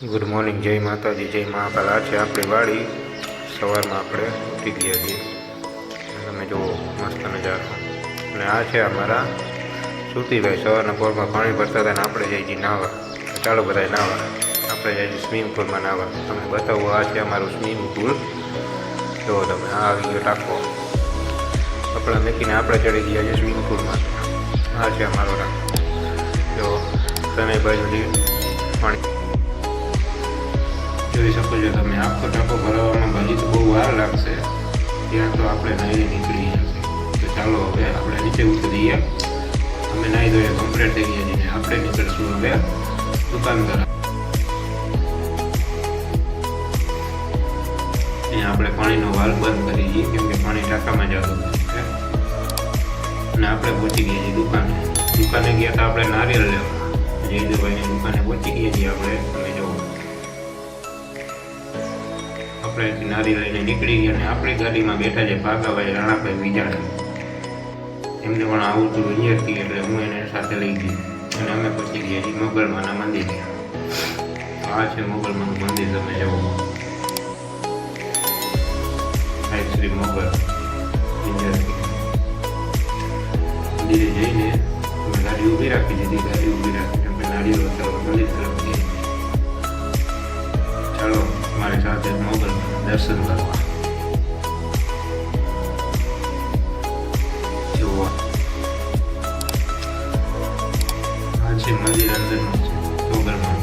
Good morning, જય માતાજી, જય મહાકાલ. આ છે આપણી વાડી. સવારમાં આપણે ઉઠી ગયા છીએ. તમે જુઓ મસ્ત નજારો. અને આ છે અમારા સુરતીભાઈ. સવારના પોરમાં પાણી ભરતા હતા ને આપણે જઈએ છીએ નાહવા. ચાલો બધા નાહવા. આપણે જઈએ છીએ સ્વિમિંગ પુલમાં નાહવા. તમને બતાવું, આ છે અમારું સ્વિમિંગ પુલ. જુઓ તમે, આ આવી ગયો ટાંકો. કપડાં મૂકીને આપણે ચડી ગયા છીએ સ્વિમિંગ પુલમાં. આ છે અમારો ટાંકો. જો ત્રણેય બાજુથી પાણી જોઈ શકો છો તમે. આખો ટાંકો ભરાવામાં હજી તો બહુ વાર લાગશે. ત્યાં તો આપણે નાહીને નીકળી જશે. તો ચાલો હવે આપણે નીચે ઉતરીએ. અમે નાહી ધોઈએ કમ્પ્લીટ થઈ ગયા છીએ. આપણે નીકળશું હવે દુકાન તરફ. અહીંયા આપણે પાણીનો વાલ બંધ કરી દઈએ, કેમ કે પાણી ટાંકામાં જતું છે. અને આપણે પહોંચી ગયા છીએ દુકાને. દુકાને ગયા તો આપણે નારિયેળ લેવા. જયદેવભાઈની દુકાને પહોંચી ગયા છીએ આપણે. તમે જુઓ, આપણે નારી લઈને નીકળી ગયા. અને આપણી ગાડીમાં બેઠા છે ભાગાભાઈ રાણાભાઈ વિજાણા. એમને પણ આવતું અહીંયાથી, એટલે હું એને સાથે લઈ ગઈ. અને અમે પહોંચી ગયા છીએ મોગલમાના મંદિરે. આ છે મોગલમાનું મંદિર. તમે જુઓ, શ્રી મોગલ મંદિરે જઈને અમે ગાડી ઊભી રાખી દીધી. ગાડી ઊભી રાખીને અમે નારિયેળ તરફ મંદિર તરફ જઈએ. ચાલો મારી સાથે મોગલ દર્શન કરવા. જુઓ, આ છે મંદિર અંદરનું છે મોગલમાં.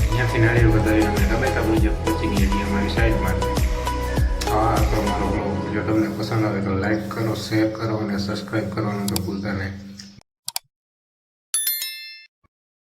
અહીંયાથી નારિયેળ વધારીને અમે રમેતા મુજબ પહોંચી ગયા છીએ અમારી સાઈડમાં. હા, તો મારો બ્લોગ જો તમને પસંદ આવે તો લાઈક કરો, શેર કરો અને સબસ્ક્રાઈબ કરવાનું તો ભૂલતા નહીં.